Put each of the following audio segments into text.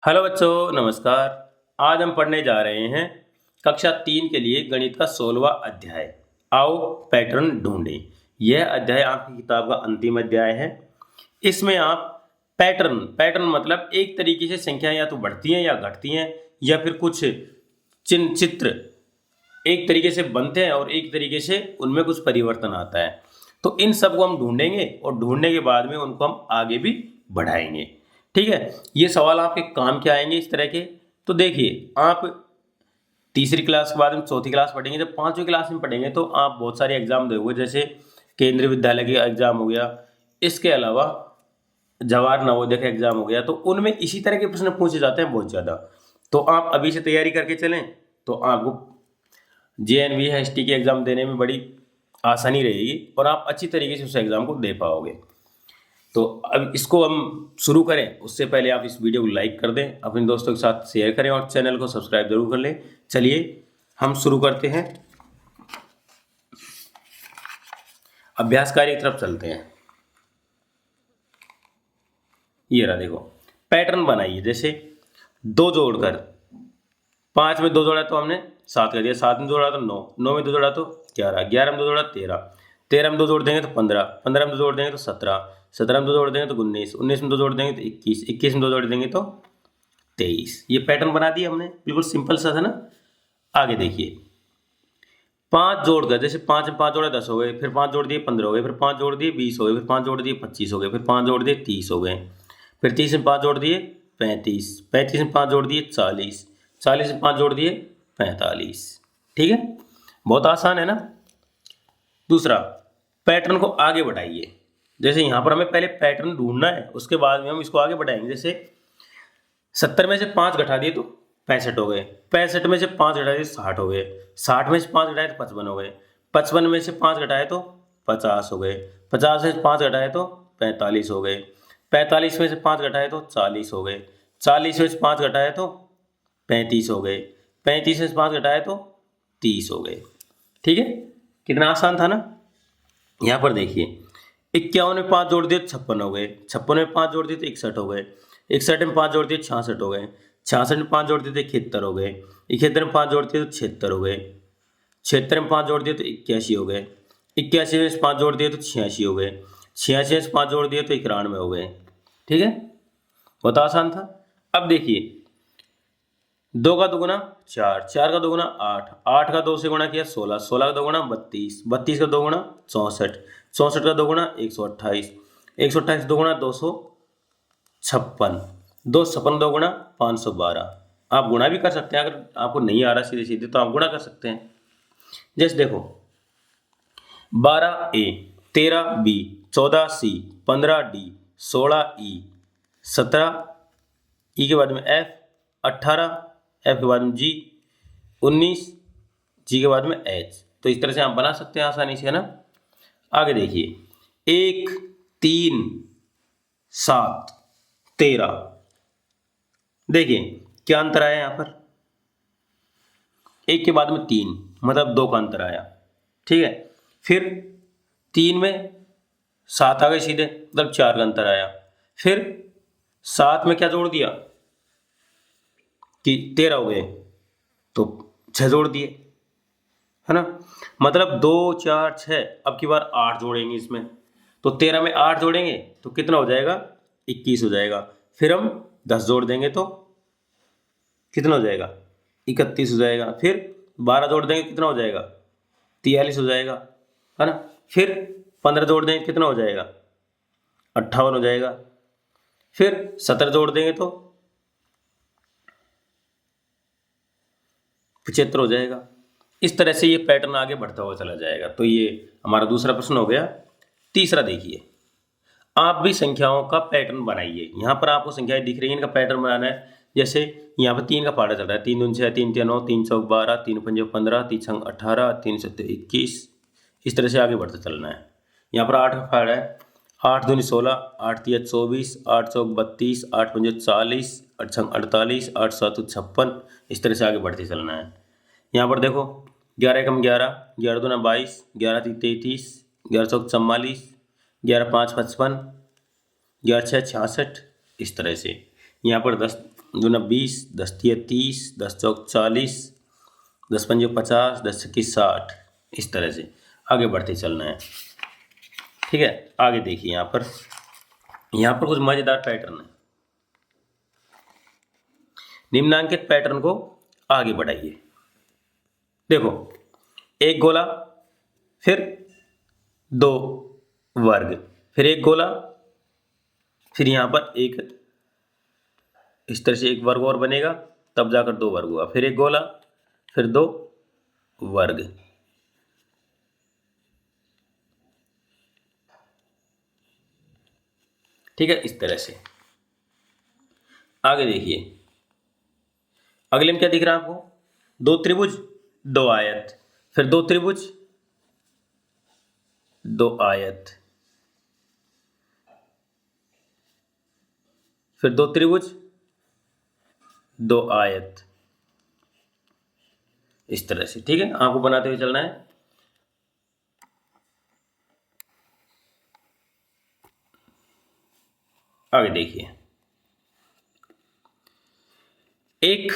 Hello बच्चों, नमस्कार। आज हम पढ़ने जा रहे हैं कक्षा 3 के लिए गणित का 16वां अध्याय। आओ पैटर्न ढूंढें। यह अध्याय आपकी किताब का अंतिम अध्याय है। इसमें आप पैटर्न पैटर्न मतलब एक तरीके से संख्या या तो बढ़ती हैं या घटती हैं, या फिर कुछ चिन्ह चित्र एक तरीके से बनते हैं और एक तरीके से उनमें कुछ परिवर्तन आता है। तो इन सब को हम ढूंढेंगे और ढूंढने के बाद में उनको हम आगे भी बढ़ाएंगे। ठीक है, ये सवाल आपके काम के आएंगे इस तरह के। तो देखिए, आप तीसरी क्लास के बाद में चौथी क्लास पढ़ेंगे, जब पांचवी क्लास में पढ़ेंगे तो आप बहुत सारे एग्जाम दोगे, जैसे केंद्रीय विद्यालय का एग्जाम हो गया, इसके अलावा जवाहर नवोदय का एग्जाम हो गया। तो उनमें इसी तरह के प्रश्न पूछे जाते हैं बहुत ज़्यादा। तो आप अभी से तैयारी करके चलें तो आपको JNV के एग्ज़ाम देने में बड़ी आसानी रहेगी और आप अच्छी तरीके से उस एग्ज़ाम को दे पाओगे। तो अब इसको हम शुरू करें उससे पहले आप इस वीडियो को लाइक कर दें, अपने दोस्तों के साथ शेयर करें और चैनल को सब्सक्राइब जरूर कर लें। चलिए हम शुरू करते हैं, अभ्यास कार्य की तरफ चलते हैं। ये रहा, देखो पैटर्न बनाइए। जैसे दो जोड़कर, 5 में 2 जोड़ा तो हमने 7 कर दिया, 7 में 2 जोड़ा तो 9, 9 में 2 जोड़ा तो 11, 11 में 2 जोड़ा 13, 13 में 2 जोड़ देंगे तो 15, 15 में 2 जोड़ देंगे तो 17, 17 में 2 जोड़ देंगे तो 19, 19 में 2 जोड़ देंगे तो 21, 21 में 2 जोड़ देंगे तो 23। ये पैटर्न बना दिया हमने, बिल्कुल सिंपल सा था ना। आगे देखिए, 5 जोड़कर, जैसे 5 में 5 जोड़े 10 हो गए, फिर 5 जोड़ दिए 15 हो गए, फिर 5 जोड़ दिए 20 हो गए, फिर 5 जोड़ दिए 25 हो गए, फिर 5 जोड़ दिए 30 हो गए, फिर 30 में 5 जोड़ दिए 35, 35 में 5 जोड़ दिए 40, 40 में 5 जोड़ दिए 45। ठीक है, बहुत आसान है ना। दूसरा, पैटर्न को आगे बढ़ाइए। जैसे यहाँ पर हमें पहले पैटर्न ढूंढना है, उसके बाद में हम इसको आगे बढ़ाएंगे। जैसे 70 में से 5 घटा दिए तो 65 हो गए, 65 में से 5 घटा दिए 60 हो गए, 60 में से 5 घटाए तो 55 हो गए, 55 में से 5 घटाए तो 50 हो गए, 50 में से 5 घटाए तो 45 हो गए, 45 में से 5 घटाए तो 40 हो गए, 40 में से 5 घटाए तो 35 हो गए, 35 में से 5 घटाए तो 30 हो गए। ठीक है, कितना आसान था ना। यहाँ पर देखिए, 51 में 5 जोड़ दिए तो 56 हो गए, 56 में 5 जोड़ दिए तो 61 हो गए, 61 में 5 जोड़ दिए 66 हो गए, 66 में 5 जोड़ दिए तो 71 हो गए, 71 में 5 जोड़ दिए तो 76 हो गए, 76 में 5 जोड़ दिए तो 81 हो गए, 81 में 5 जोड़ दिए तो 86 हो गए, 86 में 5 जोड़ दिए तो 91 हो गए। ठीक है, बहुत आसान था। अब देखिए, 2 का दोगुना 4, 4 का दोगुना 8, 8 का 2 से गुणा किया 16, 16 का दोगुना 32, 32 का दोगुना 64, 64 का दोगुना 128, 128 दोगुना 256, 256 दोगुना 512। आप गुणा भी कर सकते हैं, अगर आपको नहीं आ रहा सीधे सीधे तो आप गुणा कर सकते हैं। जैसे देखो, 12A, 13B, 14C, 15D, 16E, 17E के बाद में F, 18 F के बाद में G, 19 G के बाद में H। तो इस तरह से आप बना सकते हैं आसानी से, है ना। आगे देखिए, 1, 3, 7, 13। देखिए क्या अंतर आया यहाँ पर, 1 के बाद में 3 मतलब 2 का अंतर आया। ठीक है, फिर 3 में 7 आ गए सीधे, मतलब 4 का अंतर आया। फिर 7 में क्या जोड़ दिया कि 13 हो गए तो 6 जोड़ दिए, है ना। मतलब 2, 4, 6, अब की बार 8 जोड़ेंगे इसमें, तो 13 में 8 जोड़ेंगे तो कितना हो जाएगा, 21 हो जाएगा। फिर हम 10 जोड़ देंगे तो कितना हो जाएगा, 31 हो जाएगा। फिर 12 जोड़ देंगे कितना हो जाएगा, 43 हो जाएगा, है ना। फिर 15 जोड़ देंगे कितना हो जाएगा, 58 हो जाएगा। फिर 17 जोड़ देंगे तो 75 हो जाएगा। इस तरह से ये पैटर्न आगे बढ़ता हुआ चला जाएगा। तो ये हमारा दूसरा प्रश्न हो गया। तीसरा देखिए, आप भी संख्याओं का पैटर्न बनाइए। यहाँ पर आपको संख्याएं दिख रही हैं, इनका पैटर्न बनाना है। जैसे यहाँ पर 3 का पारा चल रहा है, 3 दूनी 6, 3 तिया 9, 3 चौक 12, 3 पंजे 15, 3 छंग 18, 3 सत्ते 21। इस तरह से आगे बढ़ते चलना है। यहाँ पर 8 का पारा है, 8 दूनी 16, 8 तिया 24, 8 चौक 32, 8 पंजे 40, 8 छंग 48, 8 सात 56। इस तरह से आगे बढ़ते चलना है। यहाँ पर देखो, 11 एकम 11, 11 दूना 22, 11 तीन 33, 11 चौक 44, 11 5 55, 11 6 66। इस तरह से यहाँ पर 10 दूना 20, 10 तिया 30, 10 चौक 40, 10 पंजे 50, 10 छक्की 60। इस तरह से आगे बढ़ते चलना है। ठीक है, आगे देखिए यहाँ पर कुछ मजेदार पैटर्न है। निम्नांकित पैटर्न को आगे बढ़ाइए। देखो, एक गोला, फिर दो वर्ग, फिर एक गोला, फिर यहाँ पर एक, इस तरह से एक वर्ग और बनेगा, तब जाकर दो वर्ग हुआ, फिर एक गोला, फिर दो वर्ग। ठीक है, इस तरह से आगे देखिए। अगले में क्या दिख रहा है आपको? दो त्रिभुज, दो आयत, फिर दो त्रिभुज, दो आयत, फिर दो त्रिभुज, दो आयत। इस तरह से, ठीक है, आपको बनाते हुए चलना है। आगे देखिए, एक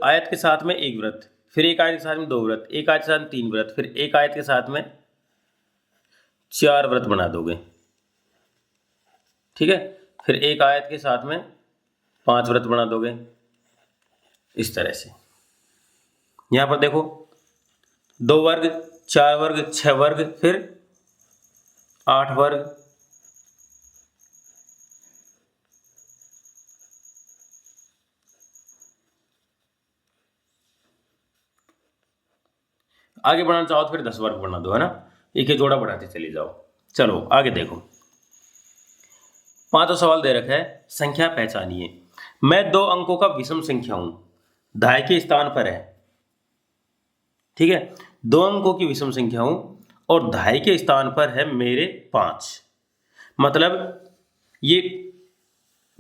आयत के साथ में एक वृत्त, फिर एक आयत के साथ में दो वृत्त, एक आयत के साथ में तीन वृत्त, फिर एक आयत के साथ में चार वृत्त बना दोगे। ठीक है, फिर एक आयत के साथ में पांच वृत्त बना दोगे। इस तरह से यहां पर देखो, दो वर्ग, चार वर्ग, छह वर्ग, फिर आठ वर्ग। आगे बढ़ाना चाहो तो फिर 10 वर्ग बना दो, है ना। एक ही जोड़ा बढ़ाते चले जाओ। चलो आगे देखो, पांचवा सवाल दे रखा है, संख्या पहचानिए। मैं दो अंकों का विषम संख्या हूं, दहाई के स्थान पर है। ठीक है, दो अंकों की विषम संख्या हूं और दहाई के स्थान पर है मेरे 5। मतलब ये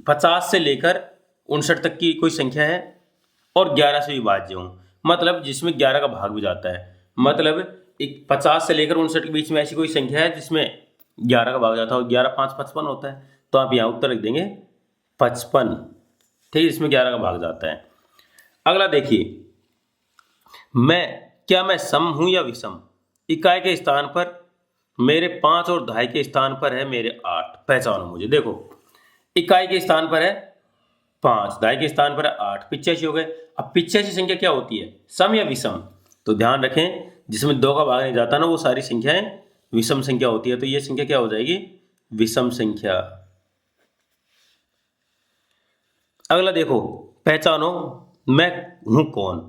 50 से लेकर 59 तक की कोई संख्या है और 11 से विभाज्य हूं, मतलब जिसमें 11 का भाग भी जाता है। मतलब एक 50 से लेकर 59 के बीच में ऐसी कोई संख्या है जिसमें 11 का भाग जाता है, और 11 5 55 होता है। तो आप यहाँ उत्तर लिख देंगे 55। ठीक है, इसमें 11 का भाग जाता है। अगला देखिए, क्या मैं सम हूं या विषम? इकाई के स्थान पर मेरे 5 और दहाई के स्थान पर है मेरे 8। पहचानो मुझे। देखो, इकाई के स्थान पर है 5, दहाई के स्थान पर है 8, 85 हो गए। अब 85 संख्या क्या होती है, सम या विषम? तो ध्यान रखें, जिसमें दो का भाग नहीं जाता ना, वो सारी संख्याएं विषम संख्या होती है। तो ये संख्या क्या हो जाएगी, विषम संख्या। अगला देखो, पहचानो मैं हूं कौन?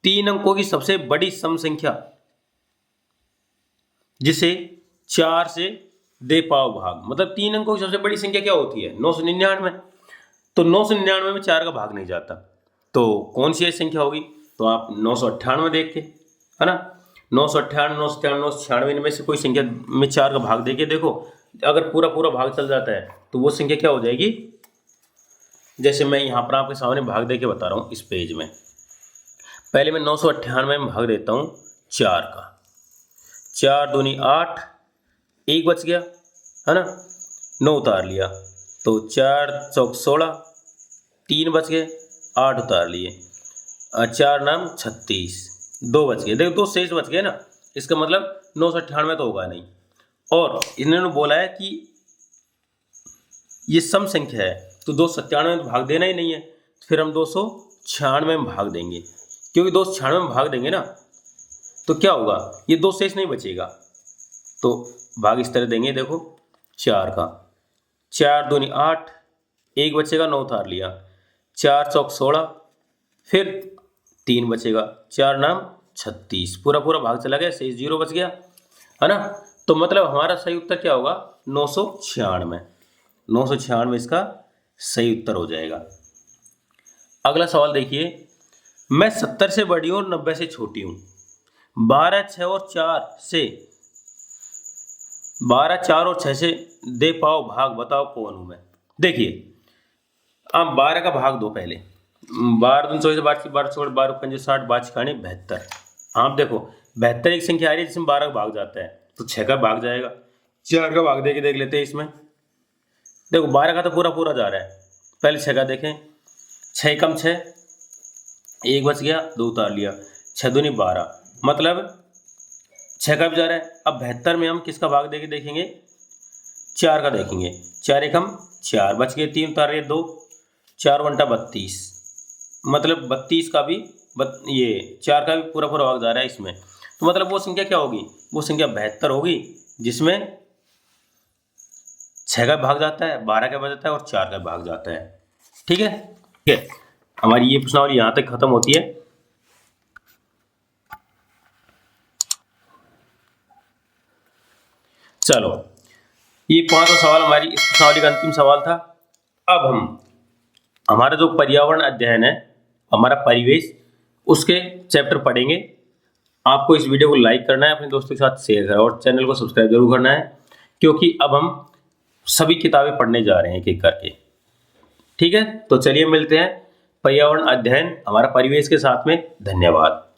3 अंकों की सबसे बड़ी सम संख्या जिसे 4 से दे पाओ भाग। मतलब 3 अंकों की सबसे बड़ी संख्या क्या होती है, 999। तो 999 में 4 का भाग नहीं जाता, तो कौन सी संख्या होगी? तो आप 998 देख के, है ना, 998, 997, 996 में से कोई संख्या में 4 का भाग देके देखो, अगर पूरा पूरा भाग चल जाता है तो वो संख्या क्या हो जाएगी। जैसे मैं यहाँ पर आपके सामने भाग दे के बता रहा हूँ इस पेज में। पहले मैं 998 में भाग देता हूँ 4 का, 4 दूनी 8, एक बच गया, है ना, 9 उतार लिया, तो 4 चौक 16, 3 बच गए, 8 उतार लिए, 4 नाम 36, 2 बच गए। देखो 2 शेष बच गए ना, इसका मतलब 998 तो होगा नहीं। और इन्होंने बोला है कि ये सम संख्या है, तो 297 में भाग देना ही नहीं है, फिर हम 296 में भाग देंगे, क्योंकि 296 में भाग देंगे ना तो क्या होगा, ये 2 शेष नहीं बचेगा। तो भाग इस तरह देंगे, देखो 4 का, 4 दूनी 8, एक बचेगा, 9 उतार लिया, 4 चौक 16, फिर 3 बचेगा, 4 नाम 36, पूरा पूरा भाग चला गया, शेष 0 बच गया, है ना। तो मतलब हमारा सही उत्तर क्या होगा, 996। 996 इसका सही उत्तर हो जाएगा। अगला सवाल देखिए, मैं 70 से बड़ी हूं और 90 से छोटी हूं। 12, 6 और 4 से 12, 4 और 6 से दे पाओ भाग, बताओ कौन हूं मैं। देखिए, आप 12 का भाग दो पहले, 12 दूनी 24, 12 12 छोड़ 12 पंजे 60, 5 खाने 72। आप देखो 72 एक संख्या आ रही है जिसमें 12 का भाग जाता है, तो 6 का भाग जाएगा। 4 का भाग देके देख लेते हैं इसमें। देखो 12 का तो पूरा पूरा जा रहा है, पहले 6 का देखें, 6 कम 6, 1 बच गया, 2 उतार लिया, 6 दूनी 12, मतलब 6 का भी जा रहा है। अब 72 में हम किसका भाग देके देखेंगे, 4 का देखेंगे। 4 एकम 4, बच गए 3 उतार रहे 2, 4 बंटा 32, मतलब 32 का भी ये 4 का भी पूरा पूरा भाग जा रहा है इसमें। तो मतलब वो संख्या क्या होगी, वो संख्या 72 होगी, जिसमें 6 का भाग जाता है, 12 का भाग जाता है और 4 का भाग जाता है। ठीक है, ठीक है। हमारी ये प्रश्नावली यहाँ तक खत्म होती है। चलो, ये 5वां सवाल हमारी इस प्रश्नावली का अंतिम सवाल था। अब हमारा जो पर्यावरण अध्ययन है, हमारा परिवेश, उसके चैप्टर पढ़ेंगे। आपको इस वीडियो को लाइक करना है, अपने दोस्तों के साथ शेयर करना और चैनल को सब्सक्राइब जरूर करना है, क्योंकि अब हम सभी किताबें पढ़ने जा रहे हैं एक एक करके। ठीक है, तो चलिए मिलते हैं पर्यावरण अध्ययन हमारा परिवेश के साथ में। धन्यवाद।